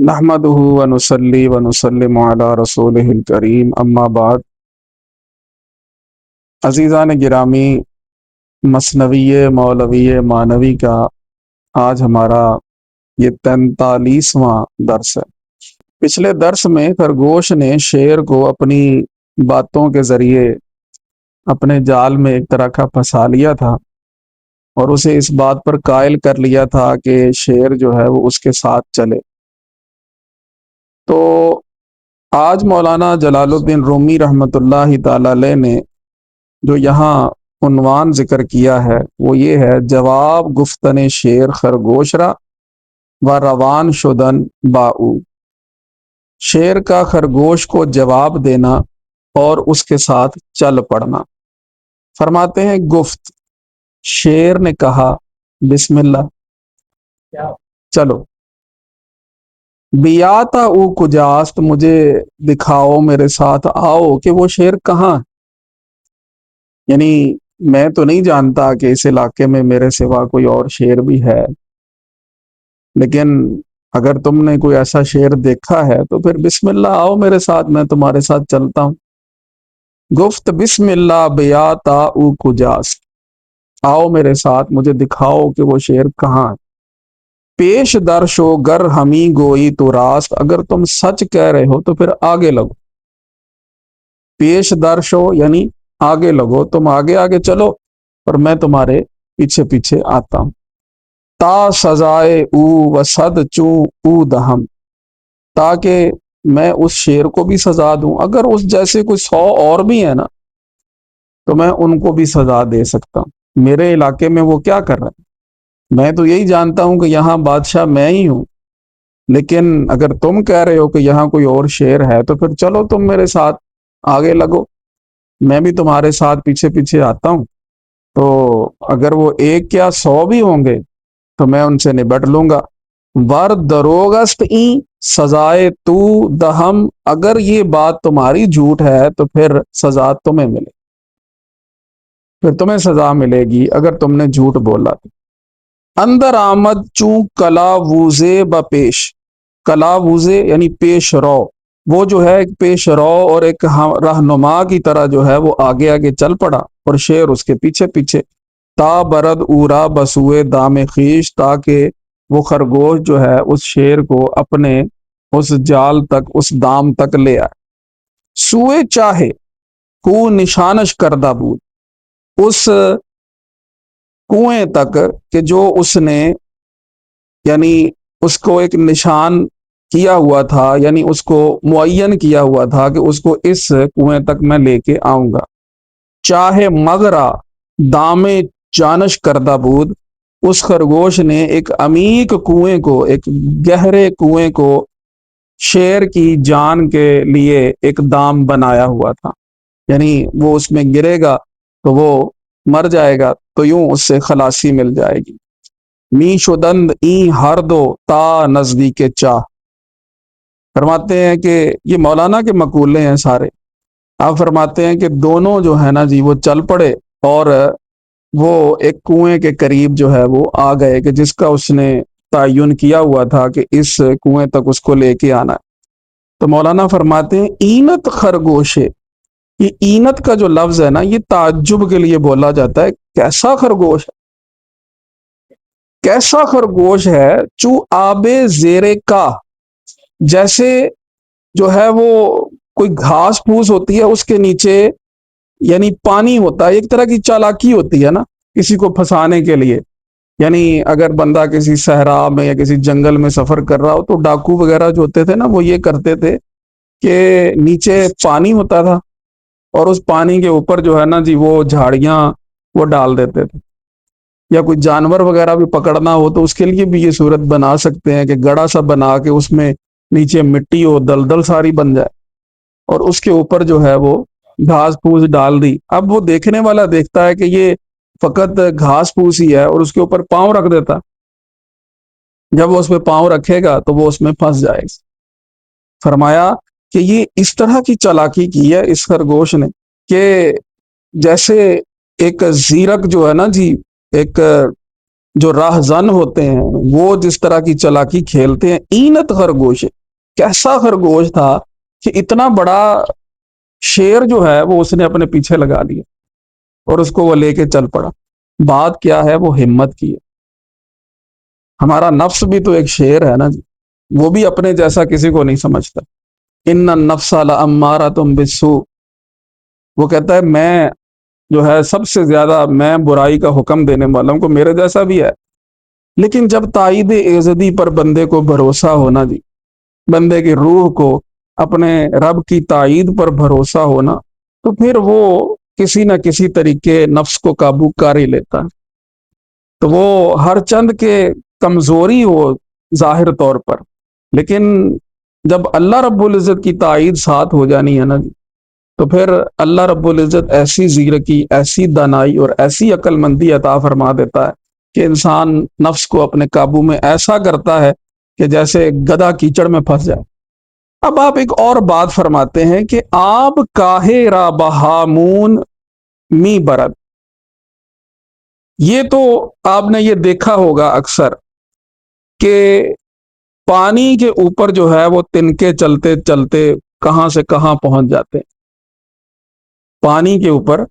نحمده ونصلي ونسلم على رسوله الكريم اما بعد عزیزان گرامی، مثنوی مولوی مانوی کا آج ہمارا یہ 43واں درس ہے۔ پچھلے درس میں خرگوش نے شیر کو اپنی باتوں کے ذریعے اپنے جال میں ایک طرح کا پھنسا لیا تھا اور اسے اس بات پر قائل کر لیا تھا کہ شیر جو ہے وہ اس کے ساتھ چلے۔ تو آج مولانا جلال الدین رومی رحمۃ اللہ تعالی علیہ نے جو یہاں عنوان ذکر کیا ہے وہ یہ ہے: جواب گفتن شیر خرگوش را و روان شدن باؤ۔ شیر کا خرگوش کو جواب دینا اور اس کے ساتھ چل پڑنا۔ فرماتے ہیں گفت، شیر نے کہا بسم اللہ، چلو بیاتا او کجاست، مجھے دکھاؤ، میرے ساتھ آؤ کہ وہ شیر کہاں ہے۔ یعنی میں تو نہیں جانتا کہ اس علاقے میں میرے سوا کوئی اور شیر بھی ہے، لیکن اگر تم نے کوئی ایسا شیر دیکھا ہے تو پھر بسم اللہ، آؤ میرے ساتھ، میں تمہارے ساتھ چلتا ہوں۔ گفت بسم اللہ بیاتا او کجاست، آؤ میرے ساتھ، مجھے دکھاؤ کہ وہ شیر کہاں ہے۔ پیش درشو گر ہمی گوئی تو راست، اگر تم سچ کہہ رہے ہو تو پھر آگے لگو۔ پیش درشو یعنی آگے لگو، تم آگے آگے چلو اور میں تمہارے پیچھے پیچھے آتا ہوں۔ تا سزائے او و صد چوں او دہم، تاکہ میں اس شیر کو بھی سزا دوں، اگر اس جیسے کوئی 100 اور بھی ہیں نا تو میں ان کو بھی سزا دے سکتا ہوں۔ میرے علاقے میں وہ کیا کر رہا ہے؟ میں تو یہی جانتا ہوں کہ یہاں بادشاہ میں ہی ہوں، لیکن اگر تم کہہ رہے ہو کہ یہاں کوئی اور شیر ہے تو پھر چلو تم میرے ساتھ آگے لگو، میں بھی تمہارے ساتھ پیچھے پیچھے آتا ہوں۔ تو اگر وہ 1 یا 100 بھی ہوں گے تو میں ان سے نبٹ لوں گا۔ ور دروگست این سزائے تو دہم، اگر یہ بات تمہاری جھوٹ ہے تو پھر سزا تمہیں ملے، پھر تمہیں سزا ملے گی اگر تم نے جھوٹ بولا تو۔ اندر آمد چوں کلا ووزے بپیش، کلا ووزے یعنی پیش رو، وہ جو ہے ایک پیش رو اور ایک رہنما کی طرح جو ہے وہ آگے آگے چل پڑا اور شیر اس کے پیچھے پیچھے۔ تا برد اورا بسوئے دام خیش، تاکہ وہ خرگوش جو ہے اس شیر کو اپنے اس جال تک، اس دام تک لے آئے۔ سوئے چاہے کو نشانش کردہ بود، اس کنویں تک کہ جو اس نے یعنی اس کو ایک نشان کیا ہوا تھا، یعنی اس کو معین کیا ہوا تھا کہ اس کو اس کنویں تک میں لے کے آؤں گا۔ چاہے مغرا دام جانش کردہ بود، اس خرگوش نے ایک عمیق کنویں کو، ایک گہرے کنویں کو شیر کی جان کے لیے ایک دام بنایا ہوا تھا، یعنی وہ اس میں گرے گا تو وہ مر جائے گا، تو یوں اس سے خلاصی مل جائے گی۔ می شدند این ہر دو تا نزدیک چاہ، فرماتے ہیں کہ یہ مولانا کے مقولے ہیں سارے۔ آپ فرماتے ہیں کہ دونوں جو ہے نا جی وہ چل پڑے اور وہ ایک کنویں کے قریب جو ہے وہ آ گئے کہ جس کا اس نے تعین کیا ہوا تھا کہ اس کنویں تک اس کو لے کے آنا ہے۔ تو مولانا فرماتے ہیں اینت خرگوشے، یہ اینت کا جو لفظ ہے نا یہ تعجب کے لیے بولا جاتا ہے۔ کیسا خرگوش ہے، کیسا خرگوش ہے، چو آب زیرے کا، جیسے جو ہے وہ کوئی گھاس پھوس ہوتی ہے اس کے نیچے یعنی پانی ہوتا ہے، ایک طرح کی چالاکی ہوتی ہے نا کسی کو پھنسانے کے لیے۔ یعنی اگر بندہ کسی صحرا میں یا کسی جنگل میں سفر کر رہا ہو تو ڈاکو وغیرہ جو ہوتے تھے نا وہ یہ کرتے تھے کہ نیچے پانی ہوتا تھا اور اس پانی کے اوپر جو ہے نا جی وہ جھاڑیاں وہ ڈال دیتے تھے، یا کوئی جانور وغیرہ بھی پکڑنا ہو تو اس کے لیے بھی یہ صورت بنا سکتے ہیں کہ گڑا سا بنا کے اس میں نیچے مٹی ہو، دلدل ساری بن جائے اور اس کے اوپر جو ہے وہ گھاس پھوس ڈال دی۔ اب وہ دیکھنے والا دیکھتا ہے کہ یہ فقط گھاس پھوس ہی ہے اور اس کے اوپر پاؤں رکھ دیتا، جب وہ اس پہ پاؤں رکھے گا تو وہ اس میں پھنس جائے گا۔ فرمایا کہ یہ اس طرح کی چالاکی کی ہے اس خرگوش نے کہ جیسے ایک زیرک جو ہے نا جی، ایک جو راہزن ہوتے ہیں وہ جس طرح کی چالاکی کھیلتے ہیں، اینت خرگوش، کیسا خرگوش تھا کہ اتنا بڑا شیر جو ہے وہ اس نے اپنے پیچھے لگا لیا اور اس کو وہ لے کے چل پڑا۔ بات کیا ہے؟ وہ ہمت کی ہے۔ ہمارا نفس بھی تو ایک شیر ہے نا جی، وہ بھی اپنے جیسا کسی کو نہیں سمجھتا۔ ان النفس لامارۃ بالسوء، وہ کہتا ہے میں جو ہے سب سے زیادہ میں برائی کا حکم دینے والا ہوں، کو میرے جیسا بھی ہے۔ لیکن جب تائید ایزدی پر بندے کو بھروسہ ہونا جی، بندے کی روح کو اپنے رب کی تائید پر بھروسہ ہونا، تو پھر وہ کسی نہ کسی طریقے نفس کو قابو کر ہی لیتا ہے۔ تو وہ ہر چند کے کمزوری ہو ظاہر طور پر، لیکن جب اللہ رب العزت کی تائید ساتھ ہو جانی ہے نا جی، تو پھر اللہ رب العزت ایسی زیرکی، ایسی دانائی اور ایسی عقل مندی عطا فرما دیتا ہے کہ انسان نفس کو اپنے قابو میں ایسا کرتا ہے کہ جیسے گدھا کیچڑ میں پھنس جائے۔ اب آپ ایک اور بات فرماتے ہیں کہ آب کاہے را بہامون می برد۔ یہ تو آپ نے یہ دیکھا ہوگا اکثر کہ پانی کے اوپر جو ہے وہ تنکے چلتے چلتے کہاں سے کہاں پہنچ جاتے ہیں۔ پانی کے اوپر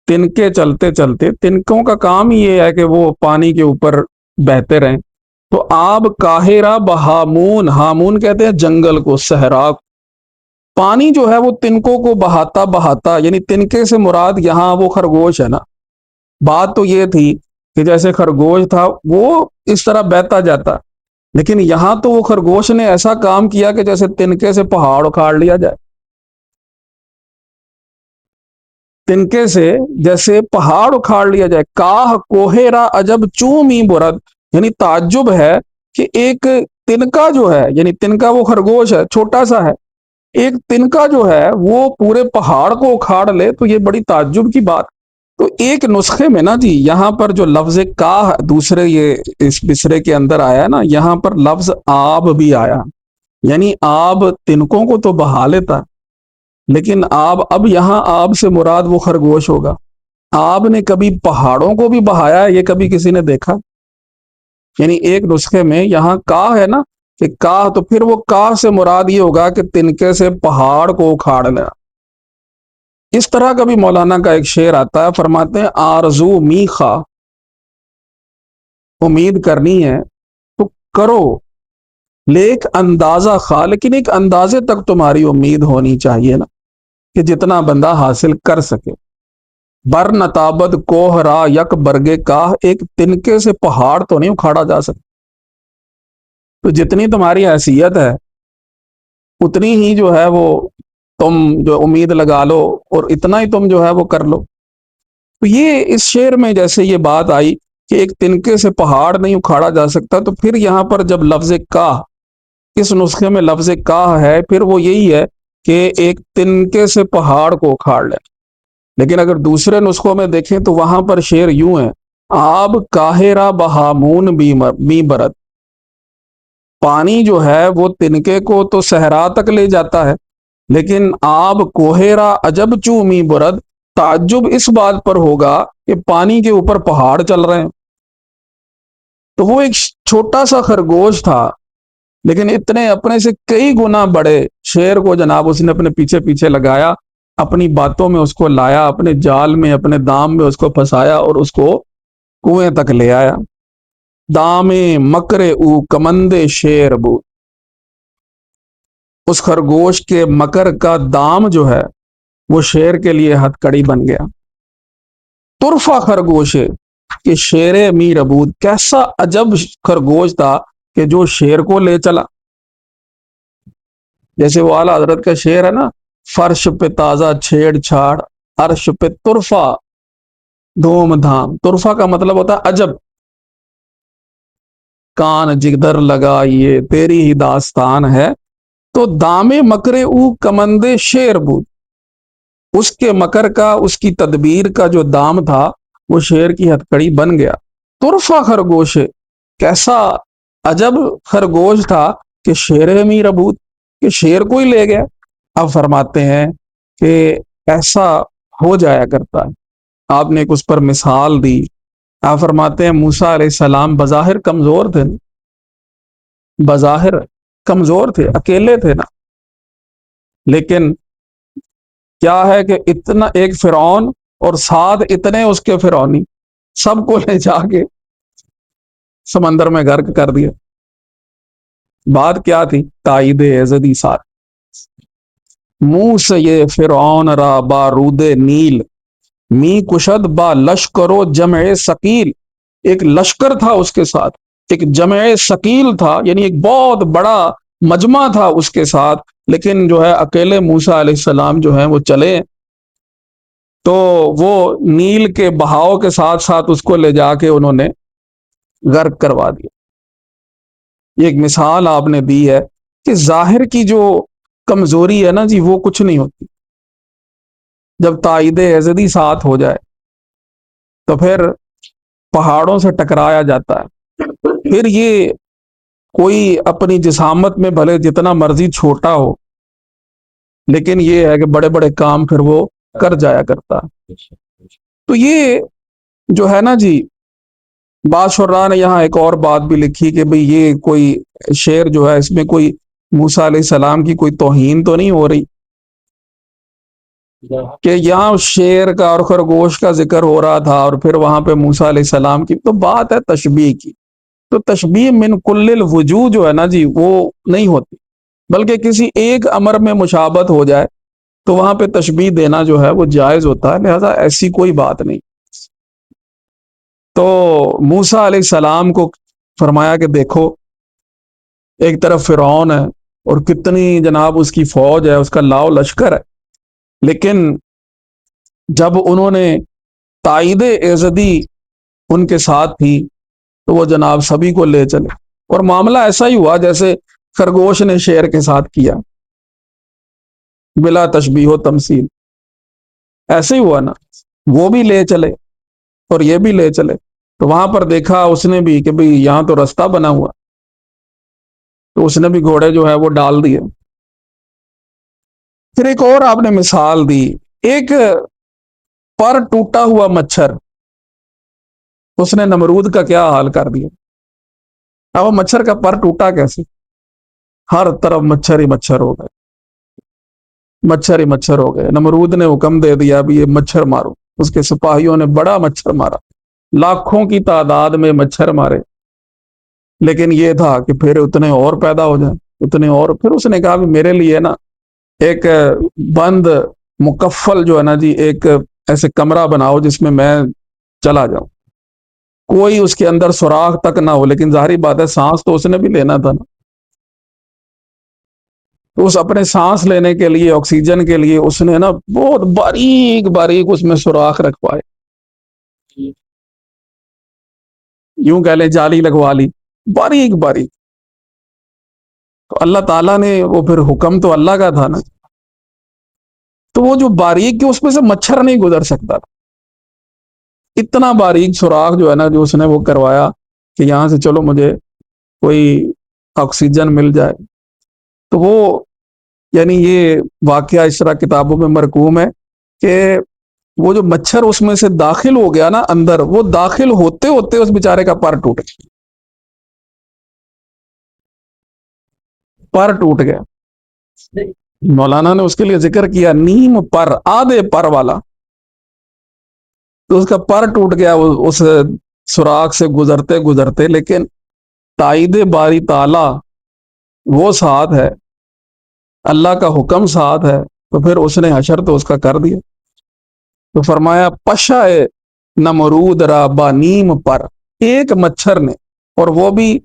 تنکے چلتے چلتے، تنکوں کا کام ہی یہ ہے کہ وہ پانی کے اوپر بہتے رہیں۔ تو آب کاہرہ بہامون، ہامون کہتے ہیں جنگل کو، صحرا کو۔ پانی جو ہے وہ تنکوں کو بہاتا بہاتا، یعنی تنکے سے مراد یہاں وہ خرگوش ہے نا۔ بات تو یہ تھی کہ جیسے خرگوش تھا وہ اس طرح بہتا جاتا، لیکن یہاں تو وہ خرگوش نے ایسا کام کیا کہ جیسے تنکے سے پہاڑ اکھاڑ لیا جائے، تنکے سے جیسے پہاڑ اکھاڑ لیا جائے۔ کاہ کوہرا عجب چومی برد، یعنی تعجب ہے کہ ایک تنکا جو ہے، یعنی تنکا وہ خرگوش ہے، چھوٹا سا ہے، ایک تنکا جو ہے وہ پورے پہاڑ کو اکھاڑ لے، تو یہ بڑی تعجب کی بات۔ تو ایک نسخے میں نا جی، یہاں پر جو لفظ کاہ دوسرے یہ اس بسرے کے اندر آیا نا، یہاں پر لفظ آب بھی آیا، یعنی آب تنکوں کو تو بہا لیتا، لیکن آب، اب یہاں آب سے مراد وہ خرگوش ہوگا۔ آب نے کبھی پہاڑوں کو بھی بہایا، یہ کبھی کسی نے دیکھا؟ یعنی ایک نسخے میں یہاں کاہ ہے نا کہ کاہ، تو پھر وہ کاہ سے مراد یہ ہوگا کہ تنکے سے پہاڑ کو اکھاڑ لیا۔ اس طرح کا بھی مولانا کا ایک شعر آتا ہے، فرماتے ہیں آرزو می خواہ، امید کرنی ہے تو کرو، لیک اندازہ خواہ، لیکن ایک اندازے تک تمہاری امید ہونی چاہیے نا، کہ جتنا بندہ حاصل کر سکے۔ بر نتابد کوہ را یک برگے کاہ، ایک تنکے سے پہاڑ تو نہیں اکھاڑا جا سکتا۔ تو جتنی تمہاری حیثیت ہے اتنی ہی جو ہے وہ تم جو امید لگا لو، اور اتنا ہی تم جو ہے وہ کر لو۔ تو یہ اس شعر میں جیسے یہ بات آئی کہ ایک تنکے سے پہاڑ نہیں اکھاڑا جا سکتا، تو پھر یہاں پر جب لفظ کاہ، اس نسخے میں لفظ کاہ ہے، پھر وہ یہی ہے کہ ایک تنکے سے پہاڑ کو اکھاڑ لے۔ لیکن اگر دوسرے نسخوں میں دیکھیں تو وہاں پر شعر یوں ہے، آب کاہرہ بہامون می برد۔ پانی جو ہے وہ تنکے کو تو صحرا تک لے جاتا ہے، لیکن آب کوہرا عجب چومی برد، تعجب اس بات پر ہوگا کہ پانی کے اوپر پہاڑ چل رہے ہیں۔ تو وہ ایک چھوٹا سا خرگوش تھا، لیکن اتنے اپنے سے کئی گنا بڑے شیر کو جناب اس نے اپنے پیچھے پیچھے لگایا، اپنی باتوں میں اس کو لایا، اپنے جال میں، اپنے دام میں اس کو پھنسایا، اور اس کو کنویں تک لے آیا۔ دام مکرے او کمندے شیر بود، اس خرگوش کے مکر کا دام جو ہے وہ شیر کے لیے ہتھ کڑی بن گیا۔ طرفہ خرگوش کہ شیر می ربود، کیسا عجب خرگوش تھا کہ جو شیر کو لے چلا۔ جیسے وہ اعلیٰ حضرت کا شعر ہے نا، فرش پہ تازہ چھیڑ چھاڑ، عرش پہ طرفہ دھوم دھام۔ طرفہ کا مطلب ہوتا ہے عجب، کان جگر لگائیے تیری ہی داستان ہے۔ تو دام مکرے او کمندے شیر بود، اس کے مکر کا، اس کی تدبیر کا جو دام تھا وہ شیر کی ہتھکڑی بن گیا۔ طرفہ خرگوش، کیسا عجب خرگوش تھا کہ شیر می ربود، کہ شیر کو ہی لے گیا۔ اب فرماتے ہیں کہ ایسا ہو جایا کرتا ہے۔ آپ نے ایک اس پر مثال دی، آپ فرماتے ہیں موسیٰ علیہ السلام بظاہر کمزور تھے، بظاہر کمزور تھے، اکیلے تھے نا، لیکن کیا ہے کہ اتنا ایک فرعون اور ساتھ اتنے اس کے فرعونی سب کو لے جا کے سمندر میں غرق کر دیا۔ بات کیا تھی؟ تائید ایزدی ساتھ، منہ سے یہ فرعون را بارود نیل، می کشد با لشکر و جمع ثقیل، ایک لشکر تھا اس کے ساتھ، ایک جمع ثقیل تھا، یعنی ایک بہت بڑا مجمع تھا اس کے ساتھ، لیکن جو ہے اکیلے موسیٰ علیہ السلام جو ہیں وہ چلے تو وہ نیل کے بہاؤ کے ساتھ ساتھ اس کو لے جا کے انہوں نے غرق کروا دیا۔ یہ ایک مثال آپ نے دی ہے کہ ظاہر کی جو کمزوری ہے نا جی، وہ کچھ نہیں ہوتی، جب تائید ایزدی ساتھ ہو جائے تو پھر پہاڑوں سے ٹکرایا جاتا ہے۔ پھر یہ کوئی اپنی جسامت میں بھلے جتنا مرضی چھوٹا ہو، لیکن یہ ہے کہ بڑے بڑے کام پھر وہ کر جایا کرتا۔ تو یہ جو ہے نا جی، بعض شراح نے یہاں ایک اور بات بھی لکھی کہ بھئی یہ کوئی شعر جو ہے اس میں کوئی موسیٰ علیہ السلام کی کوئی توہین تو نہیں ہو رہی، کہ یہاں شیر کا اور خرگوش کا ذکر ہو رہا تھا اور پھر وہاں پہ موسیٰ علیہ السلام کی، تو بات ہے تشبیہ کی، تو تشبیہ من کل الوجوہ جو ہے نا جی وہ نہیں ہوتی، بلکہ کسی ایک امر میں مشابہت ہو جائے تو وہاں پہ تشبیہ دینا جو ہے وہ جائز ہوتا ہے، لہذا ایسی کوئی بات نہیں۔ تو موسیٰ علیہ السلام کو فرمایا کہ دیکھو ایک طرف فرعون ہے اور کتنی جناب اس کی فوج ہے، اس کا لاؤ لشکر ہے، لیکن جب انہوں نے تائید ایزدی ان کے ساتھ تھی تو وہ جناب سبھی کو لے چلے، اور معاملہ ایسا ہی ہوا جیسے خرگوش نے شیر کے ساتھ کیا، بلا تشبیہ و تمثیل، ایسے ہی ہوا نا، وہ بھی لے چلے اور یہ بھی لے چلے، تو وہاں پر دیکھا اس نے بھی کہ بھئی یہاں تو رستہ بنا ہوا، تو اس نے بھی گھوڑے جو ہے وہ ڈال دیے۔ پھر ایک اور آپ نے مثال دی، ایک پر ٹوٹا ہوا مچھر، اس نے نمرود کا کیا حال کر دیا۔ اب وہ مچھر کا پر ٹوٹا کیسے؟ ہر طرف مچھر ہی مچھر ہو گئے، مچھر ہی مچھر ہو گئے۔ نمرود نے حکم دے دیا اب یہ مچھر مارو، اس کے سپاہیوں نے بڑا مچھر مارا، لاکھوں کی تعداد میں مچھر مارے، لیکن یہ تھا کہ پھر اتنے اور پیدا ہو جائیں، اتنے اور۔ پھر اس نے کہا بھی میرے لیے نا ایک بند مکفل جو ہے نا جی، ایک ایسے کمرہ بناؤ جس میں میں چلا جاؤں، کوئی اس کے اندر سوراخ تک نہ ہو، لیکن ظاہری بات ہے سانس تو اس نے بھی لینا تھا نا، تو اس اپنے سانس لینے کے لیے، آکسیجن کے لیے اس نے نا بہت باریک باریک اس میں سوراخ رکھوائے، یوں کہہ لیں جالی لگوا لی، باریک باریک۔ تو اللہ تعالیٰ نے وہ پھر حکم تو اللہ کا تھا نا، تو وہ جو باریک کہ اس میں سے مچھر نہیں گزر سکتا تھا، اتنا باریک سوراخ جو ہے نا جو اس نے وہ کروایا کہ یہاں سے چلو مجھے کوئی آکسیجن مل جائے۔ تو وہ یعنی یہ واقعہ اس طرح کتابوں میں مرقوم ہے کہ وہ جو مچھر اس میں سے داخل ہو گیا نا اندر، وہ داخل ہوتے ہوتے اس بیچارے کا پر ٹوٹ گیا، پر ٹوٹ گیا۔ مولانا نے اس کے لیے ذکر کیا نیم پر، آدھے پر والا، تو اس کا پر ٹوٹ گیا اس سوراخ سے گزرتے گزرتے، لیکن تائید باری تعالی وہ ساتھ ہے، اللہ کا حکم ساتھ ہے، تو پھر اس نے حشر تو اس کا کر دیا۔ تو فرمایا پشا نمرود را با نیم پر، ایک مچھر نے، اور وہ بھی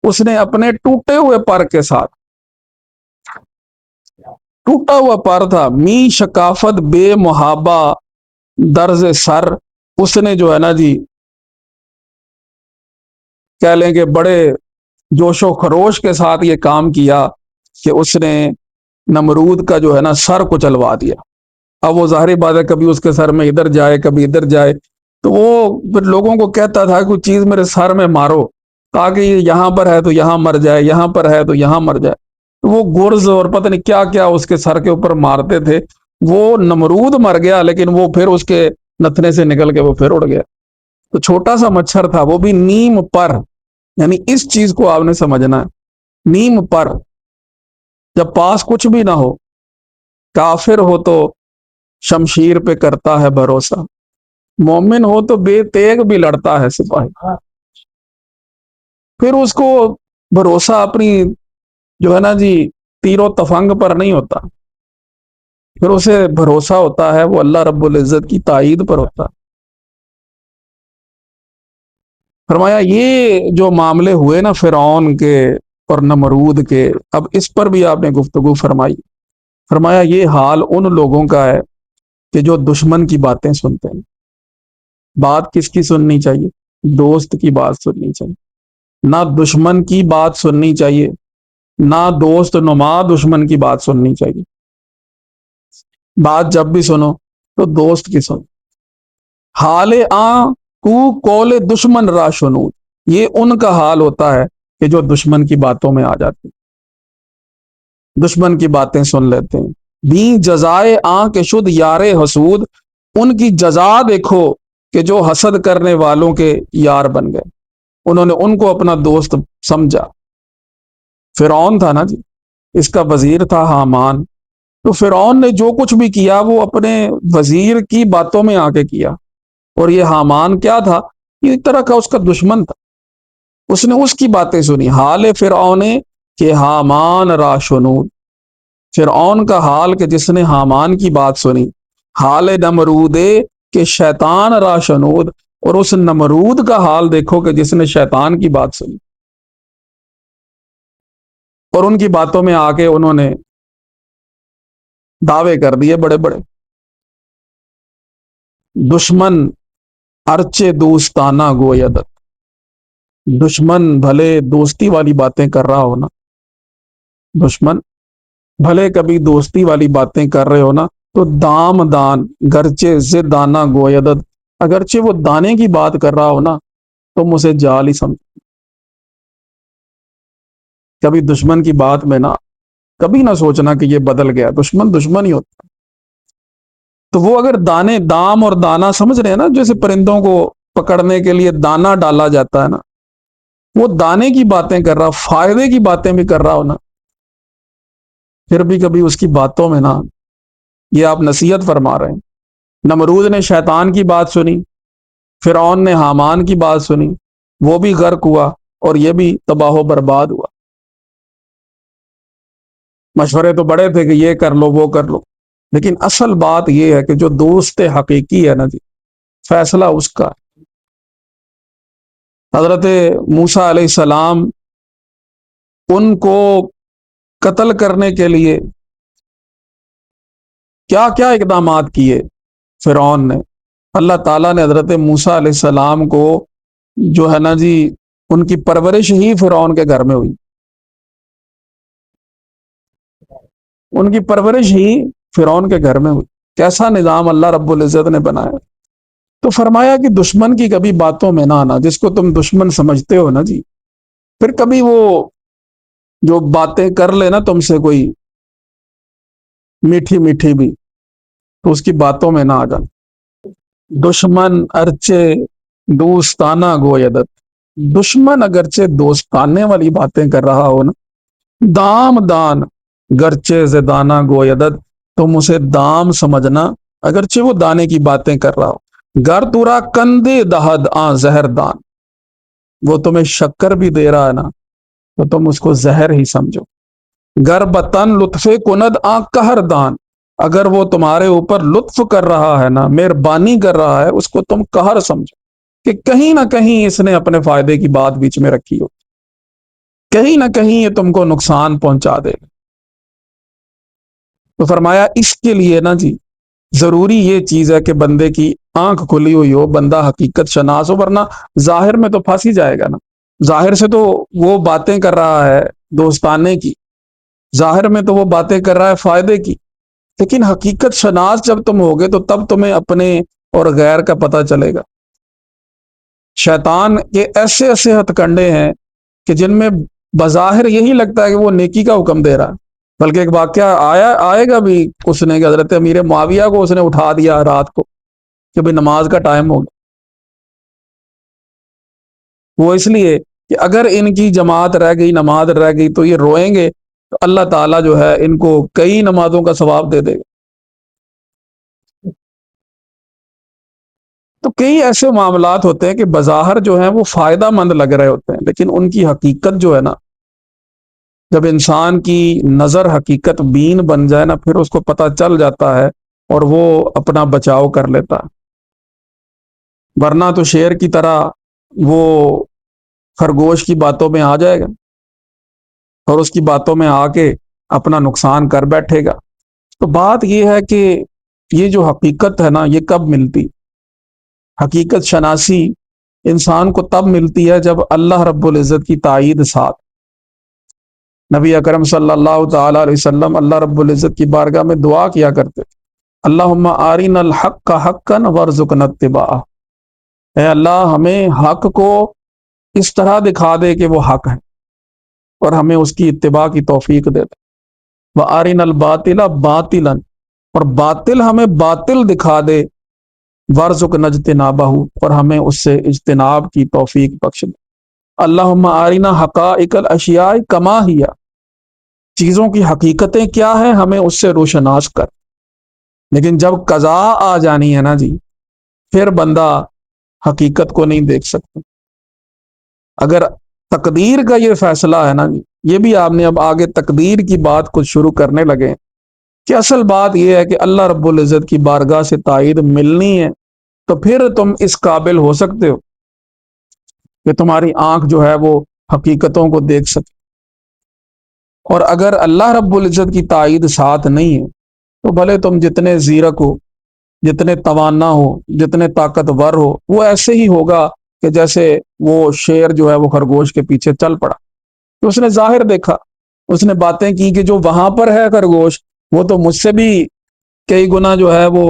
اس نے اپنے ٹوٹے ہوئے پر کے ساتھ، ٹوٹا ہوا پر تھا، می شکافت بے محابہ درز سر، اس نے جو ہے نا جی کہہ لیں کہ بڑے جوش و خروش کے ساتھ یہ کام کیا کہ اس نے نمرود کا جو ہے نا سر کو چلوا دیا۔ اب وہ ظاہری بات ہے کبھی اس کے سر میں ادھر جائے کبھی ادھر جائے، تو وہ پھر لوگوں کو کہتا تھا کوئی چیز میرے سر میں مارو تاکہ یہ یہاں پر ہے تو یہاں مر جائے، یہاں پر ہے تو یہاں مر جائے، تو وہ گرز اور پتہ نہیں کیا کیا اس کے سر کے اوپر مارتے تھے۔ وہ نمرود مر گیا، لیکن وہ پھر اس کے نتنے سے نکل کے وہ پھر اڑ گیا۔ تو چھوٹا سا مچھر تھا، وہ بھی نیم پر، یعنی اس چیز کو آپ نے سمجھنا ہے، نیم پر، جب پاس کچھ بھی نہ ہو، کافر ہو تو شمشیر پہ کرتا ہے بھروسہ، مومن ہو تو بے تیغ بھی لڑتا ہے سپاہی، پھر اس کو بھروسہ اپنی جو ہے نا جی تیر و تفنگ پر نہیں ہوتا، پھر اسے بھروسہ ہوتا ہے وہ اللہ رب العزت کی تائید پر ہوتا ہے۔ فرمایا یہ جو معاملے ہوئے نا فرعون کے اور نمرود کے، اب اس پر بھی آپ نے گفتگو فرمائی، فرمایا یہ حال ان لوگوں کا ہے کہ جو دشمن کی باتیں سنتے ہیں۔ بات کس کی سننی چاہیے؟ دوست کی بات سننی چاہیے، نہ دشمن کی بات سننی چاہیے، نہ دوست نما دشمن کی بات سننی چاہیے۔ بات جب بھی سنو تو دوست کی سنو۔ حال کو کول دشمن را شنود، یہ ان کا حال ہوتا ہے کہ جو دشمن کی باتوں میں آ جاتے ہیں، دشمن کی باتیں سن لیتے ہیں۔ بھی جزائے کے شد یار حسود، ان کی جزا دیکھو کہ جو حسد کرنے والوں کے یار بن گئے، انہوں نے ان کو اپنا دوست سمجھا۔ فرعون تھا نا جی، اس کا وزیر تھا حامان، تو فرعون نے جو کچھ بھی کیا وہ اپنے وزیر کی باتوں میں آ کے کیا، اور یہ حامان کیا تھا؟ یہ ایک طرح کا اس کا دشمن تھا، اس نے اس کی باتیں سنی۔ حال فرعون کہ حامان را شنود، فرعون کا حال کہ جس نے حامان کی بات سنی۔ حال نمرود کہ شیطان را شنود، اور اس نمرود کا حال دیکھو کہ جس نے شیطان کی بات سنی، اور ان کی باتوں میں آ کے انہوں نے دعوے کر دیے بڑے بڑے۔ دشمن ارچے دوستانہ گویدت، دشمن بھلے دوستی والی باتیں کر رہا ہو نا، دشمن بھلے کبھی دوستی والی باتیں کر رہے ہو نا، تو دام دان گرچے زدانہ گویدت، اگرچہ وہ دانے کی بات کر رہا ہو نا، تم اسے جال ہی سمجھ۔ کبھی دشمن کی بات میں نا کبھی نہ سوچنا کہ یہ بدل گیا، دشمن دشمن ہی ہوتا۔ تو وہ اگر دانے، دام اور دانا سمجھ رہے ہیں نا، جیسے پرندوں کو پکڑنے کے لیے دانا ڈالا جاتا ہے نا، وہ دانے کی باتیں کر رہا، فائدے کی باتیں بھی کر رہا ہو نا، پھر بھی کبھی اس کی باتوں میں نا، یہ آپ نصیحت فرما رہے ہیں۔ نمرود نے شیطان کی بات سنی، فرعون نے حامان کی بات سنی، وہ بھی غرق ہوا اور یہ بھی تباہ و برباد ہوا۔ مشورے تو بڑے تھے کہ یہ کر لو وہ کر لو، لیکن اصل بات یہ ہے کہ جو دوست حقیقی ہے نا جی، فیصلہ اس کا۔ حضرت موسیٰ علیہ السلام ان کو قتل کرنے کے لیے کیا کیا اقدامات کیے فرعون نے، اللہ تعالیٰ نے حضرت موسیٰ علیہ السلام کو جو ہے نا جی، ان کی پرورش ہی فرعون کے گھر میں ہوئی، ان کی پرورش ہی فرعون کے گھر میں ہوئی۔ کیسا نظام اللہ رب العزت نے بنایا۔ تو فرمایا کہ دشمن کی کبھی باتوں میں نہ آنا، جس کو تم دشمن سمجھتے ہو نا جی، پھر کبھی وہ جو باتیں کر لے نا تم سے کوئی میٹھی میٹھی بھی، تو اس کی باتوں میں نہ آ جانا۔ دشمن ارچے دوستانہ گویدت، دشمن اگرچہ دوستانے والی باتیں کر رہا ہو نا، دام دان گرچہ زدانہ گویدت، تم اسے دام سمجھنا اگرچہ وہ دانے کی باتیں کر رہا ہو۔ گر تورا کندے دہد زہر دان، وہ تمہیں شکر بھی دے رہا ہے نا، تو تم اس کو زہر ہی سمجھو۔ گر بطن لطف کند قہر دان، اگر وہ تمہارے اوپر لطف کر رہا ہے نا، مہربانی کر رہا ہے، اس کو تم قہر سمجھو، کہ کہیں نہ کہیں اس نے اپنے فائدے کی بات بیچ میں رکھی ہو، کہیں نہ کہیں یہ تم کو نقصان پہنچا دے۔ تو فرمایا اس کے لیے نا جی ضروری یہ چیز ہے کہ بندے کی آنکھ کھلی ہوئی ہو، بندہ حقیقت شناس ہو، ورنہ ظاہر میں تو پھنس ہی جائے گا نا۔ ظاہر سے تو وہ باتیں کر رہا ہے دوستانے کی، ظاہر میں تو وہ باتیں کر رہا ہے فائدے کی، لیکن حقیقت شناس جب تم ہوگے تو تب تمہیں اپنے اور غیر کا پتہ چلے گا۔ شیطان کے ایسے ایسے ہتھ کنڈے ہیں کہ جن میں بظاہر یہی لگتا ہے کہ وہ نیکی کا حکم دے رہا ہے، بلکہ ایک واقعہ آئے گا بھی اس نے کہ حضرت امیر معاویہ کو اس نے اٹھا دیا رات کو کہ بھئی نماز کا ٹائم ہو گیا، وہ اس لیے کہ اگر ان کی جماعت رہ گئی، نماز رہ گئی تو یہ روئیں گے، تو اللہ تعالیٰ جو ہے ان کو کئی نمازوں کا ثواب دے دے گا۔ تو کئی ایسے معاملات ہوتے ہیں کہ بظاہر جو ہیں وہ فائدہ مند لگ رہے ہوتے ہیں، لیکن ان کی حقیقت جو ہے نا، جب انسان کی نظر حقیقت بین بن جائے نا، پھر اس کو پتہ چل جاتا ہے اور وہ اپنا بچاؤ کر لیتا ہے۔ ورنہ تو شیر کی طرح وہ خرگوش کی باتوں میں آ جائے گا اور اس کی باتوں میں آ کے اپنا نقصان کر بیٹھے گا۔ تو بات یہ ہے کہ یہ جو حقیقت ہے نا، یہ کب ملتی؟ حقیقت شناسی انسان کو تب ملتی ہے جب اللہ رب العزت کی تائید ساتھ۔ نبی اکرم صلی اللہ تعالی علیہ وسلم اللہ رب العزت کی بارگاہ میں دعا کیا کرتے، اللہم آرنا الحق حقا وارزقنا اتباعہ، اے اللہ ہمیں حق کو اس طرح دکھا دے کہ وہ حق ہے اور ہمیں اس کی اتباع کی توفیق دے دے۔ وَأَرِنَا الْبَاطِلَ بَاطِلًا، اور باطل ہمیں باطل دکھا دے، وَارْزُقْنَا اجْتِنَابَهُ، اور ہمیں اس سے اجتناب کی توفیق بخش دے۔ اللہم آرنا حقائق الاشیاء کما ہی، چیزوں کی حقیقتیں کیا ہیں ہمیں اس سے روشناس کر۔ لیکن جب قضا آ جانی ہے نا جی، پھر بندہ حقیقت کو نہیں دیکھ سکتا۔ اگر تقدیر کا یہ فیصلہ ہے نا جی، یہ بھی آپ نے اب آگے تقدیر کی بات کچھ شروع کرنے لگے کہ اصل بات یہ ہے کہ اللہ رب العزت کی بارگاہ سے تائید ملنی ہے، تو پھر تم اس قابل ہو سکتے ہو کہ تمہاری آنکھ جو ہے وہ حقیقتوں کو دیکھ سکے۔ اور اگر اللہ رب العزت کی تائید ساتھ نہیں ہے تو بھلے تم جتنے زیرک ہو، جتنے توانا ہو، جتنے طاقتور ہو، وہ ایسے ہی ہوگا کہ جیسے وہ شیر جو ہے وہ خرگوش کے پیچھے چل پڑا کہ اس نے ظاہر دیکھا، اس نے باتیں کی کہ جو وہاں پر ہے خرگوش وہ تو مجھ سے بھی کئی گنا جو ہے وہ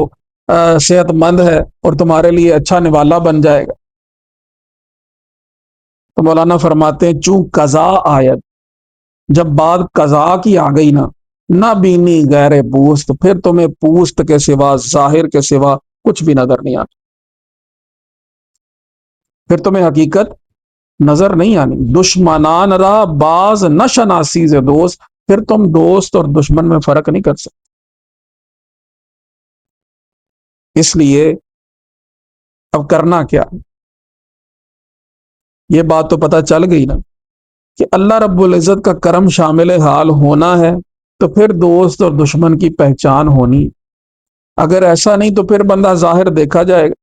صحت مند ہے اور تمہارے لیے اچھا نوالا بن جائے گا۔ تو مولانا فرماتے ہیں چوں قضا آیت، جب بات قضا کی آ گئی نا، نہ بینی غیر پوست، پھر تمہیں پوست کے سوا، ظاہر کے سوا کچھ بھی نظر نہیں آتا، پھر تمہیں حقیقت نظر نہیں آنی۔ دشمنان را باز نہ شناسی سے دوست، پھر تم دوست اور دشمن میں فرق نہیں کر سکتے۔ اس لیے اب کرنا کیا؟ یہ بات تو پتہ چل گئی نا کہ اللہ رب العزت کا کرم شامل حال ہونا ہے، تو پھر دوست اور دشمن کی پہچان ہونی۔ اگر ایسا نہیں تو پھر بندہ ظاہر دیکھا جائے گا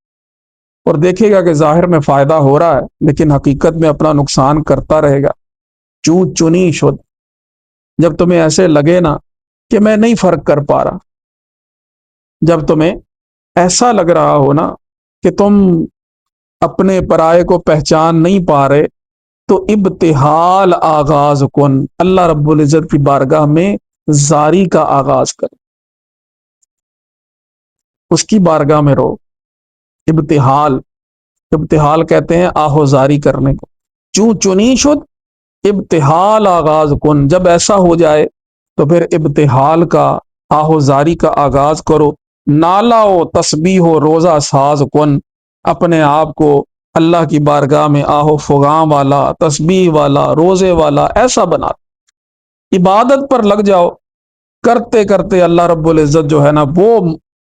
اور دیکھے گا کہ ظاہر میں فائدہ ہو رہا ہے لیکن حقیقت میں اپنا نقصان کرتا رہے گا۔ چوں چنی شد، جب تمہیں ایسے لگے نا کہ میں نہیں فرق کر پا رہا، جب تمہیں ایسا لگ رہا ہو نا کہ تم اپنے پرائے کو پہچان نہیں پا رہے، تو ابتحال آغاز کن، اللہ رب العزت کی بارگاہ میں زاری کا آغاز کر، اس کی بارگاہ میں رہو۔ ابتحال، ابتحال کہتے ہیں آہوزاری کرنے کو۔ چوں چنی شد ابتحال آغاز کن، جب ایسا ہو جائے تو پھر ابتحال کا، آہوزاری کا آغاز کرو۔ نالا و تسبیح و روزہ ساز کن، اپنے آپ کو اللہ کی بارگاہ میں آہو فغاں والا، تسبیح والا، روزے والا ایسا بنا، عبادت پر لگ جاؤ۔ کرتے کرتے اللہ رب العزت جو ہے نا وہ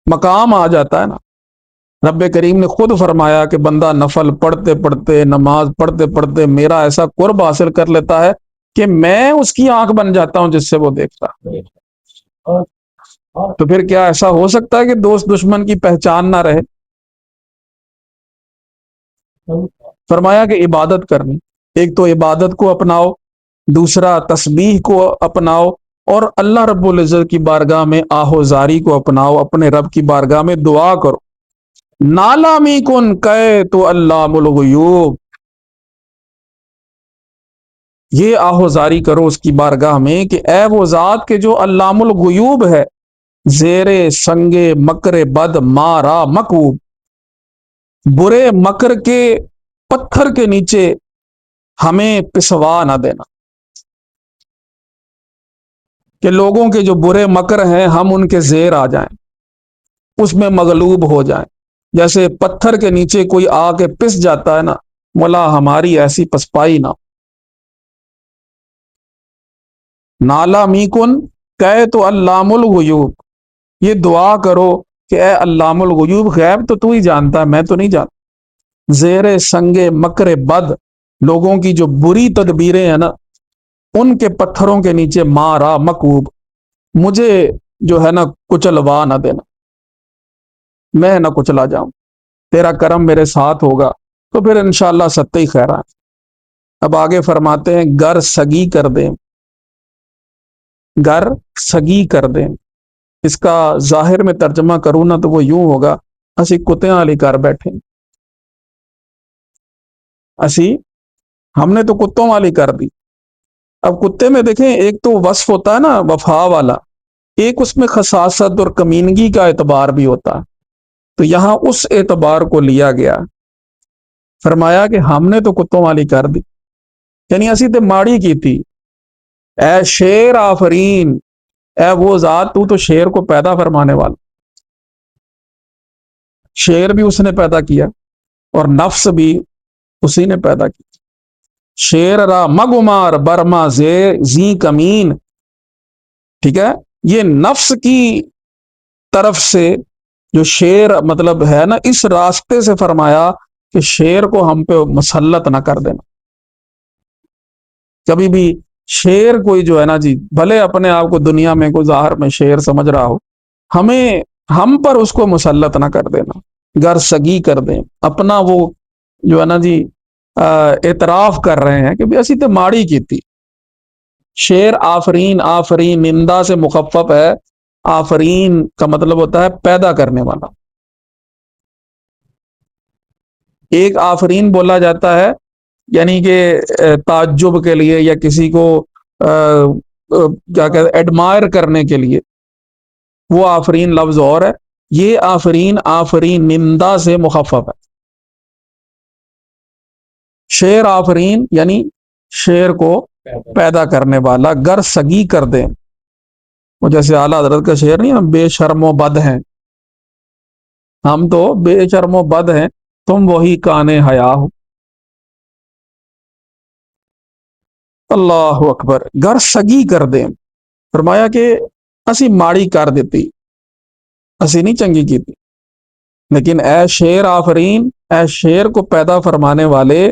مقام آ جاتا ہے نا۔ رب کریم نے خود فرمایا کہ بندہ نفل پڑھتے پڑھتے، نماز پڑھتے پڑھتے میرا ایسا قرب حاصل کر لیتا ہے کہ میں اس کی آنکھ بن جاتا ہوں جس سے وہ دیکھتا ہے۔ تو پھر کیا ایسا ہو سکتا ہے کہ دوست دشمن کی پہچان نہ رہے؟ فرمایا کہ عبادت کرنی، ایک تو عبادت کو اپناؤ، دوسرا تسبیح کو اپناؤ، اور اللہ رب العزت کی بارگاہ میں آہوزاری کو اپناؤ، اپنے رب کی بارگاہ میں دعا کرو۔ نالامی کن کہ تو علام الغیوب، یہ آہوزاری کرو اس کی بارگاہ میں کہ اے وہ ذات کے جو علام الغیوب ہے، زیرے سنگے مکر بد مارا مکوب، برے مکر کے پتھر کے نیچے ہمیں پسوا نہ دینا، کہ لوگوں کے جو برے مکر ہیں ہم ان کے زیر آ جائیں، اس میں مغلوب ہو جائیں۔ جیسے پتھر کے نیچے کوئی آ کے پس جاتا ہے نا، مولا ہماری ایسی پسپائی نہ، نالا میکن کہ تو علام الغیوب، یہ دعا کرو کہ اے علام الغیوب، غیب تو ہی جانتا ہے، میں تو نہیں جانتا، زیر سنگ مکر بد، لوگوں کی جو بری تدبیریں ہیں نا ان کے پتھروں کے نیچے مارا مکوب، مجھے جو ہے نا کچلوا نہ دینا، میں نہ کچلا جاؤں، تیرا کرم میرے ساتھ ہوگا تو پھر انشاءاللہ ستّ ہی خیرہ۔ اب آگے فرماتے ہیں گر سگی کر دیں، گر سگی کر دیں، اس کا ظاہر میں ترجمہ کروں نا تو وہ یوں ہوگا، اسی کتیاں والی کر بیٹھے، اسی ہم نے تو کتوں والی کر دی۔ اب کتے میں دیکھیں ایک تو وصف ہوتا ہے نا وفا والا، ایک اس میں خساست اور کمینگی کا اعتبار بھی ہوتا ہے، تو یہاں اس اعتبار کو لیا گیا، فرمایا کہ ہم نے تو کتوں والی کر دی، یعنی اسی تے ماڑی کی تھی، اے شیر آفرین، اے وہ ذات تو شیر کو پیدا فرمانے والا، شیر بھی اس نے پیدا کیا اور نفس بھی اسی نے پیدا کی، شیر را مگمار برما زی کمین، ٹھیک ہے، یہ نفس کی طرف سے جو شیر مطلب ہے نا، اس راستے سے فرمایا کہ شیر کو ہم پہ مسلط نہ کر دینا، کبھی بھی شیر کوئی جو ہے نا جی، بھلے اپنے آپ کو دنیا میں کوئی ظاہر میں شیر سمجھ رہا ہو، ہم پر اس کو مسلط نہ کر دینا، گر سگی کر دیں، اپنا وہ جو ہے نا جی اعتراف کر رہے ہیں کہ بھی اسی تے ماڑی کی تھی۔ شیر آفرین، آفرین نندا سے مخفف ہے، آفرین کا مطلب ہوتا ہے پیدا کرنے والا، ایک آفرین بولا جاتا ہے یعنی کہ تعجب کے لیے یا کسی کو کیا کہتے ہیں ایڈمائر کرنے کے لیے، وہ آفرین لفظ اور ہے، یہ آفرین آفرین نندا سے مخفف ہے، شیر آفرین یعنی شیر کو پیدا کرنے والا، گر سگی کر دیں، وہ جیسے اعلیٰ حضرت کا شعر نہیں، ہم بے شرم و بد ہیں، ہم تو بے شرم و بد ہیں، تم وہی کان حیا ہو، اللہ اکبر، گر سگی کر دیں، فرمایا کہ اسی ماڑی کر دیتی، اسی نہیں چنگی کی تھی، لیکن اے شیر آفرین، اے شیر کو پیدا فرمانے والے،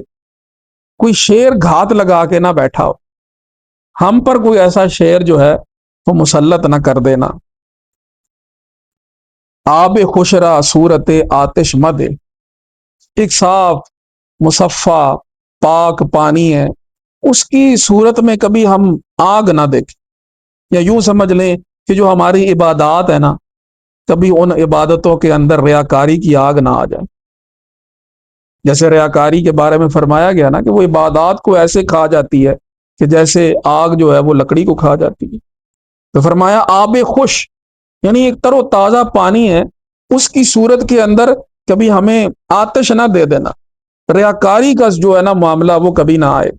کوئی شیر گھات لگا کے نہ بیٹھا ہو، ہم پر کوئی ایسا شیر جو ہے وہ مسلط نہ کر دینا، آب خوشرا صورت آتش مد، ایک صاف مصفا پاک پانی ہے، اس کی صورت میں کبھی ہم آگ نہ دیکھیں، یا یوں سمجھ لیں کہ جو ہماری عبادات ہے نا، کبھی ان عبادتوں کے اندر ریاکاری کی آگ نہ آ جائے، جیسے ریاکاری کے بارے میں فرمایا گیا نا کہ وہ عبادات کو ایسے کھا جاتی ہے کہ جیسے آگ جو ہے وہ لکڑی کو کھا جاتی ہے، تو فرمایا آب خوش یعنی ایک تر و تازہ پانی ہے، اس کی صورت کے اندر کبھی ہمیں آتش نہ دے دینا، ریاکاری کا جو ہے نا معاملہ وہ کبھی نہ آئے،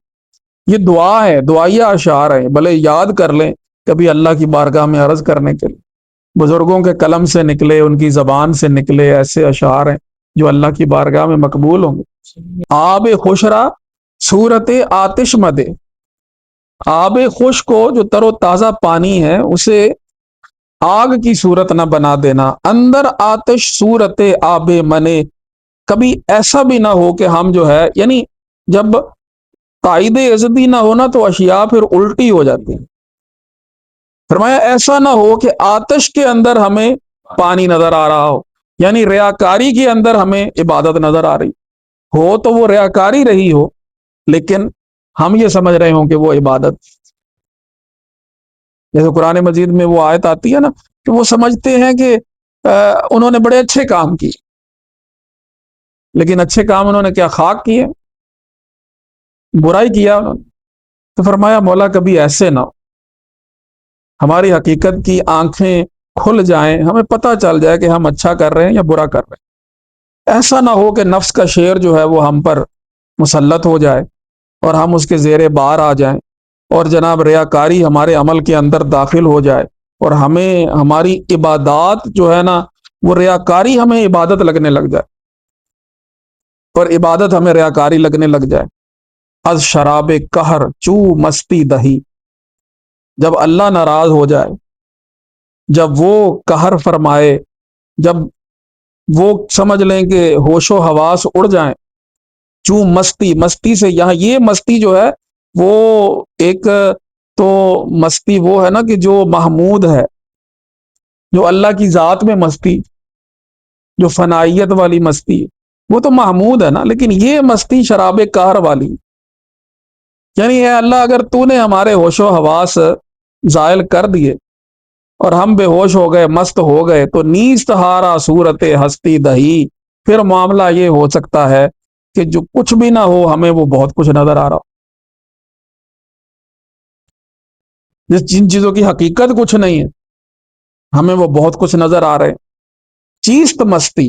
یہ دعا ہے، دعائیہ اشعار ہیں، بھلے یاد کر لیں کبھی اللہ کی بارگاہ میں عرض کرنے کے لیے، بزرگوں کے قلم سے نکلے، ان کی زبان سے نکلے ایسے اشعار ہیں جو اللہ کی بارگاہ میں مقبول ہوں گے۔ آب خوشرا صورت آتش مدے، آب خوش کو جو تر و تازہ پانی ہے اسے آگ کی صورت نہ بنا دینا، اندر آتش صورت آب منے، کبھی ایسا بھی نہ ہو کہ ہم جو ہے یعنی جب تائید عزتی نہ ہونا تو اشیاء پھر الٹی ہو جاتی ہیں، فرمایا ایسا نہ ہو کہ آتش کے اندر ہمیں پانی نظر آ رہا ہو، یعنی ریاکاری کے اندر ہمیں عبادت نظر آ رہی ہو تو وہ ریاکاری رہی ہو، لیکن ہم یہ سمجھ رہے ہوں کہ وہ عبادت، جیسے قرآن مجید میں وہ آیت آتی ہے نا کہ وہ سمجھتے ہیں کہ انہوں نے بڑے اچھے کام کیے، لیکن اچھے کام انہوں نے کیا خاک کیے، برائی کیا انہوں نے، تو فرمایا مولا کبھی ایسے نہ ہو، ہماری حقیقت کی آنکھیں کھل جائیں، ہمیں پتہ چل جائے کہ ہم اچھا کر رہے ہیں یا برا کر رہے ہیں، ایسا نہ ہو کہ نفس کا شیر جو ہے وہ ہم پر مسلط ہو جائے اور ہم اس کے زیر بار آ جائیں، اور جناب ریاکاری ہمارے عمل کے اندر داخل ہو جائے اور ہمیں ہماری عبادات جو ہے نا وہ ریاکاری ہمیں عبادت لگنے لگ جائے، اور عبادت ہمیں ریاکاری لگنے لگ جائے۔ از شراب قہر چو مستی دہی، جب اللہ ناراض ہو جائے، جب وہ قہر فرمائے، جب وہ سمجھ لیں کہ ہوش و حواس اڑ جائیں، چوں مستی، مستی سے یہاں یہ مستی جو ہے وہ ایک تو مستی وہ ہے نا کہ جو محمود ہے، جو اللہ کی ذات میں مستی، جو فنائیت والی مستی، وہ تو محمود ہے نا، لیکن یہ مستی شراب قہر والی، یعنی اے اللہ اگر تو نے ہمارے ہوش و حواس زائل کر دیے اور ہم بے ہوش ہو گئے، مست ہو گئے، تو نیست ہارا صورت ہستی دہی، پھر معاملہ یہ ہو سکتا ہے کہ جو کچھ بھی نہ ہو ہمیں وہ بہت کچھ نظر آ رہا ہو، جن چیزوں کی حقیقت کچھ نہیں ہے ہمیں وہ بہت کچھ نظر آ رہے ہیں۔ چیست مستی،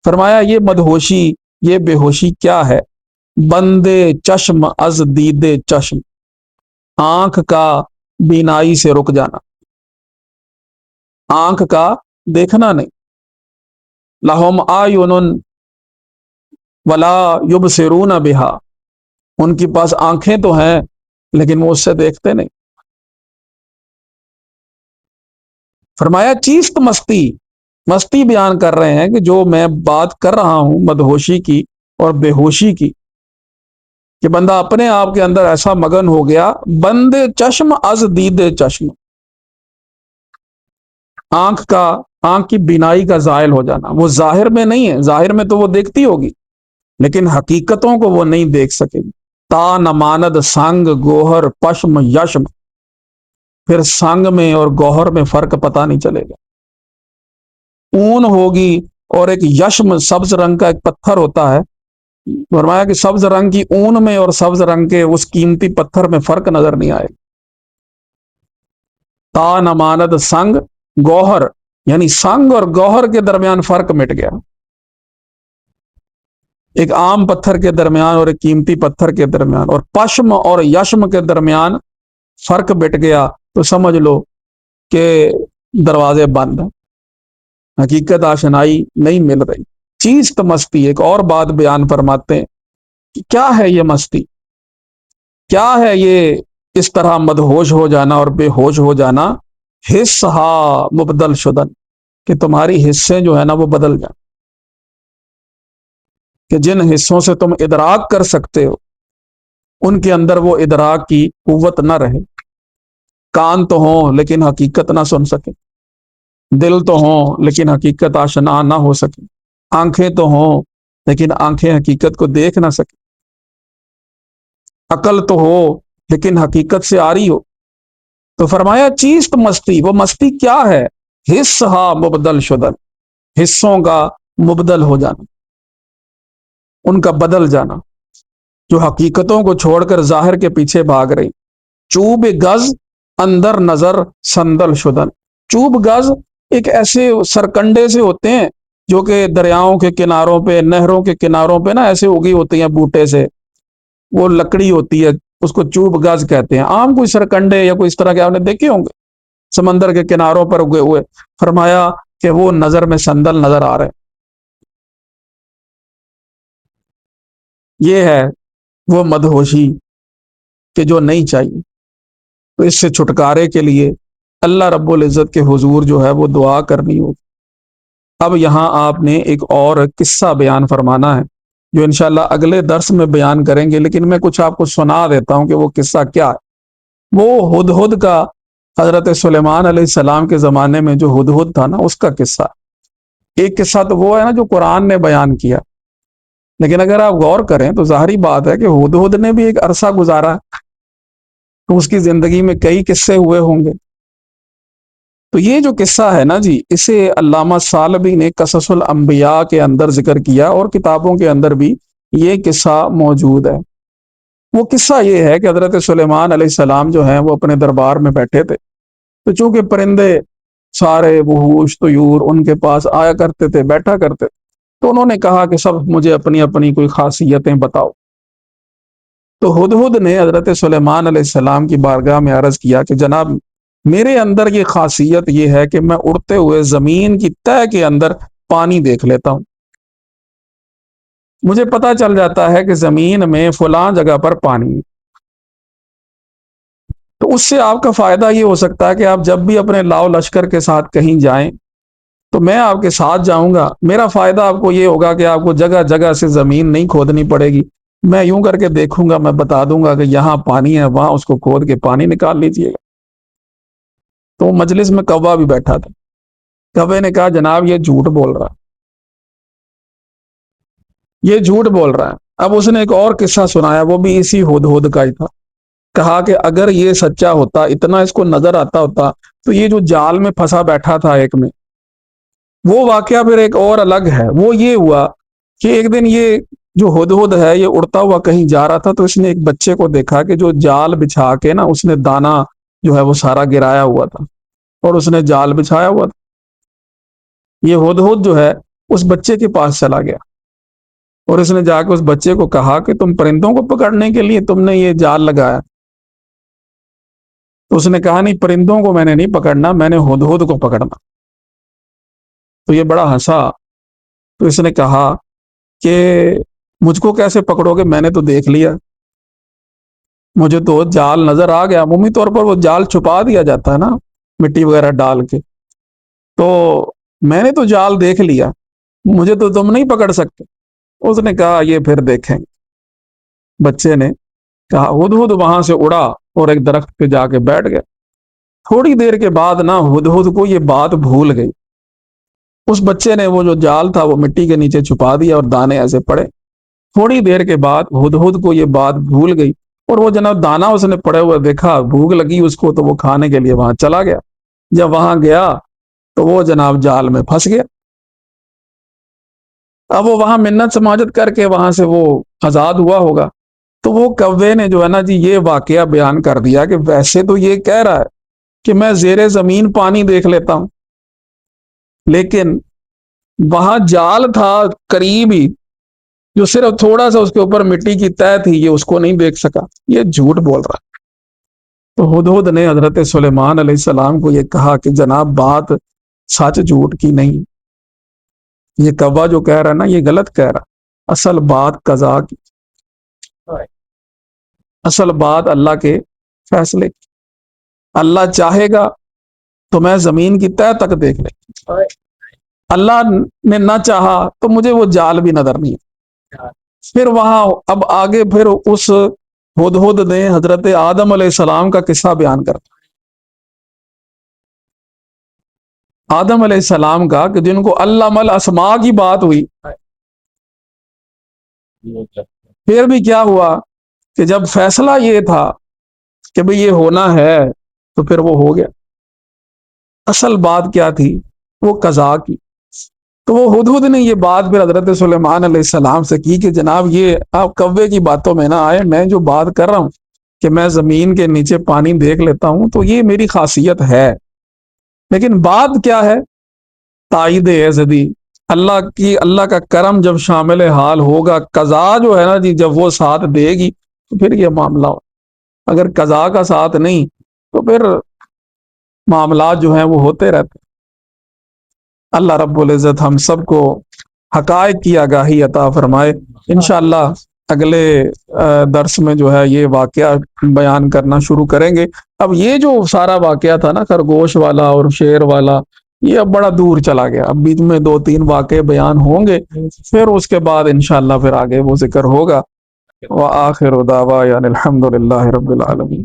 فرمایا یہ مدہوشی، یہ بے ہوشی کیا ہے؟ بندے چشم از دیدے چشم، آنکھ کا بینائی سے رک جانا، آنکھ کا دیکھنا نہیں۔ لہم اعین ولا یبصرون بہا، ان کے پاس آنکھیں تو ہیں لیکن وہ اس سے دیکھتے نہیں۔ فرمایا چیست مستی، مستی بیان کر رہے ہیں کہ جو میں بات کر رہا ہوں مدہوشی کی اور بے ہوشی کی، کہ بندہ اپنے آپ کے اندر ایسا مگن ہو گیا، بندے چشم از دیدے چشم، آنکھ کی بینائی کا زائل ہو جانا، وہ ظاہر میں نہیں ہے، ظاہر میں تو وہ دیکھتی ہوگی لیکن حقیقتوں کو وہ نہیں دیکھ سکے گی۔ تا نماند سنگ گوہر پشم یشم، پھر سنگ میں اور گوہر میں فرق پتہ نہیں چلے گا۔ اون ہوگی اور ایک یشم سبز رنگ کا ایک پتھر ہوتا ہے، فرمایا کہ سبز رنگ کی اون میں اور سبز رنگ کے اس قیمتی پتھر میں فرق نظر نہیں آئے۔ تا نماند سنگ گوہر، یعنی سنگ اور گوہر کے درمیان فرق مٹ گیا، ایک عام پتھر کے درمیان اور ایک قیمتی پتھر کے درمیان، اور پشم اور یشم کے درمیان فرق مٹ گیا، تو سمجھ لو کہ دروازے بند ہیں، حقیقت آشنائی نہیں مل رہی۔ چیز تو مستی، ایک اور بات بیان فرماتے ہیں کہ کیا ہے یہ مستی، کیا ہے یہ اس طرح مدہوش ہو جانا اور بے ہوش ہو جانا؟ حص ہا مبدل شدن، کہ تمہاری حصے جو ہے نا وہ بدل جائیں، کہ جن حصوں سے تم ادراک کر سکتے ہو ان کے اندر وہ ادراک کی قوت نہ رہے، کان تو ہوں لیکن حقیقت نہ سن سکے، دل تو ہوں لیکن حقیقت آشنا نہ ہو سکے، آنکھیں تو ہوں لیکن آنکھیں حقیقت کو دیکھ نہ سکے، عقل تو ہو لیکن حقیقت سے آری ہو۔ تو فرمایا چیز تو مستی، وہ مستی کیا ہے؟ حص ہا مبدل شدن، حصوں کا مبدل ہو جانا، ان کا بدل جانا، جو حقیقتوں کو چھوڑ کر ظاہر کے پیچھے بھاگ رہی۔ چوب گز اندر نظر سندل شدن، چوب گز ایک ایسے سرکنڈے سے ہوتے ہیں جو کہ دریاؤں کے کناروں پہ، نہروں کے کناروں پہ نا ایسے اگی ہوتی ہیں بوٹے سے، وہ لکڑی ہوتی ہے، اس کو چوب گز کہتے ہیں۔ عام کوئی سرکنڈے یا کوئی اس طرح کے آپ نے دیکھے ہوں گے سمندر کے کناروں پر اگے ہوئے، فرمایا کہ وہ نظر میں سندل نظر آ رہے ہیں۔ یہ ہے وہ مدہوشی کہ جو نہیں چاہیے، تو اس سے چھٹکارے کے لیے اللہ رب العزت کے حضور جو ہے وہ دعا کرنی ہوگی۔ اب یہاں آپ نے ایک اور قصہ بیان فرمانا ہے جو انشاءاللہ اگلے درس میں بیان کریں گے، لیکن میں کچھ آپ کو سنا دیتا ہوں کہ وہ قصہ کیا ہے۔ وہ ہدہد کا، حضرت سلیمان علیہ السلام کے زمانے میں جو ہدہد تھا نا اس کا قصہ۔ ایک قصہ تو وہ ہے نا جو قرآن نے بیان کیا، لیکن اگر آپ غور کریں تو ظاہری بات ہے کہ ہدہد نے بھی ایک عرصہ گزارا، تو اس کی زندگی میں کئی قصے ہوئے ہوں گے۔ تو یہ جو قصہ ہے نا جی، اسے علامہ ثعلبی نے قصص الانبیاء کے اندر ذکر کیا، اور کتابوں کے اندر بھی یہ قصہ موجود ہے۔ وہ قصہ یہ ہے کہ حضرت سلیمان علیہ السلام جو ہیں وہ اپنے دربار میں بیٹھے تھے، تو چونکہ پرندے سارے وحوش طیور ان کے پاس آیا کرتے تھے، بیٹھا کرتے تھے، تو انہوں نے کہا کہ سب مجھے اپنی اپنی کوئی خاصیتیں بتاؤ۔ تو ہدہد نے حضرت سلیمان علیہ السلام کی بارگاہ میں عرض کیا کہ جناب میرے اندر یہ خاصیت یہ ہے کہ میں اڑتے ہوئے زمین کی تہہ کے اندر پانی دیکھ لیتا ہوں، مجھے پتا چل جاتا ہے کہ زمین میں فلاں جگہ پر پانی ہے، تو اس سے آپ کا فائدہ یہ ہو سکتا ہے کہ آپ جب بھی اپنے لاؤ لشکر کے ساتھ کہیں جائیں تو میں آپ کے ساتھ جاؤں گا، میرا فائدہ آپ کو یہ ہوگا کہ آپ کو جگہ جگہ سے زمین نہیں کھودنی پڑے گی، میں یوں کر کے دیکھوں گا، میں بتا دوں گا کہ یہاں پانی ہے، وہاں اس کو کھود کے پانی نکال لیجئے گا۔ تو مجلس میں کوا بھی بیٹھا تھا، کوے نے کہا جناب یہ جھوٹ بول رہا، یہ جھوٹ بول رہا ہے۔ اب اس نے ایک اور قصہ سنایا، وہ بھی اسی ہدہد کا ہی تھا۔ کہا کہ اگر یہ سچا ہوتا، اتنا اس کو نظر آتا ہوتا، تو یہ جو جال میں پھنسا بیٹھا تھا ایک میں، وہ واقعہ پھر ایک اور الگ ہے۔ وہ یہ ہوا کہ ایک دن یہ جو ہدہد ہے یہ اڑتا ہوا کہیں جا رہا تھا، تو اس نے ایک بچے کو دیکھا کہ جو جال بچھا کے نا اس نے دانا جو ہے وہ سارا گرایا ہوا تھا اور اس نے جال بچھایا ہوا تھا۔ یہ ہدہد جو ہے اس بچے کے پاس چلا گیا اور اس نے جا کے اس بچے کو کہا کہ تم پرندوں کو پکڑنے کے لیے تم نے یہ جال لگایا؟ تو اس نے کہا نہیں، پرندوں کو میں نے نہیں پکڑنا، میں نے ہدہد کو پکڑنا۔ تو یہ بڑا ہنسا، تو اس نے کہا کہ مجھ کو کیسے پکڑو گے، میں نے تو دیکھ لیا، مجھے تو جال نظر آ گیا۔ عمومی طور پر وہ جال چھپا دیا جاتا ہے نا مٹی وغیرہ ڈال کے، تو میں نے تو جال دیکھ لیا، مجھے تو تم نہیں پکڑ سکتے۔ اس نے کہا یہ پھر دیکھیں گے۔ بچے نے کہا، ہدہد وہاں سے اڑا اور ایک درخت پہ جا کے بیٹھ گیا۔ تھوڑی دیر کے بعد نا ہدہد کو یہ بات بھول گئی، اس بچے نے وہ جو جال تھا وہ مٹی کے نیچے چھپا دیا اور دانے ایسے پڑے۔ تھوڑی دیر کے بعد ہدہد کو یہ بات بھول گئی اور وہ جناب دانا اس نے پڑے ہوئے دیکھا، بھوک لگی اس کو تو وہ کھانے کے لیے وہاں چلا گیا۔ جب وہاں گیا تو وہ جناب جال میں پھنس گیا۔ اب وہ وہاں منت سماجت کر کے وہاں سے وہ آزاد ہوا ہوگا، تو وہ کوے نے جو ہے نا جی یہ واقعہ بیان کر دیا کہ ویسے تو یہ کہہ رہا ہے کہ میں زیر زمین پانی دیکھ لیتا ہوں، لیکن وہاں جال تھا قریب ہی، جو صرف تھوڑا سا اس کے اوپر مٹی کی تہ تھی، یہ اس کو نہیں دیکھ سکا، یہ جھوٹ بول رہا ہے۔ تو ہدہد نے حضرت سلیمان علیہ السلام کو یہ کہا کہ جناب بات سچ جھوٹ کی نہیں، یہ کوا جو کہہ رہا ہے نا یہ غلط کہہ رہا، اصل بات قضا کی، اصل بات اللہ کے فیصلے کی۔ اللہ چاہے گا تو میں زمین کی تہ تک دیکھ لیں، اللہ نے نہ چاہا تو مجھے وہ جال بھی نظر نہیں۔ پھر وہاں اب آگے پھر اس ہدہد نے حضرت آدم علیہ السلام کا قصہ بیان کرتا، آدم علیہ السلام کا کہ جن کو علم الاسماء کی بات ہوئی، پھر بھی کیا ہوا کہ جب فیصلہ یہ تھا کہ بھئی یہ ہونا ہے تو پھر وہ ہو گیا۔ اصل بات کیا تھی؟ وہ قضا کی۔ تو وہ ہدہد نے یہ بات پھر حضرت سلیمان علیہ السلام سے کی کہ جناب یہ آپ کوے کی باتوں میں نہ آئے، میں جو بات کر رہا ہوں کہ میں زمین کے نیچے پانی دیکھ لیتا ہوں تو یہ میری خاصیت ہے، لیکن بات کیا ہے؟ تائید ایزدی، اللہ کا کرم جب شامل حال ہوگا، قضا جو ہے نا جی جب وہ ساتھ دے گی تو پھر یہ معاملہ ہو، اگر قضا کا ساتھ نہیں تو پھر معاملات جو ہیں وہ ہوتے رہتے۔ اللہ رب العزت ہم سب کو حقائق کی آگاہی عطا فرمائے۔ انشاءاللہ اگلے درس میں جو ہے یہ واقعہ بیان کرنا شروع کریں گے۔ اب یہ جو سارا واقعہ تھا نا خرگوش والا اور شیر والا، یہ اب بڑا دور چلا گیا، اب بیچ میں 2-3 واقعے بیان ہوں گے، پھر اس کے بعد انشاءاللہ پھر آگے وہ ذکر ہوگا۔ وآخر دعوانا الحمد للہ رب العالمین۔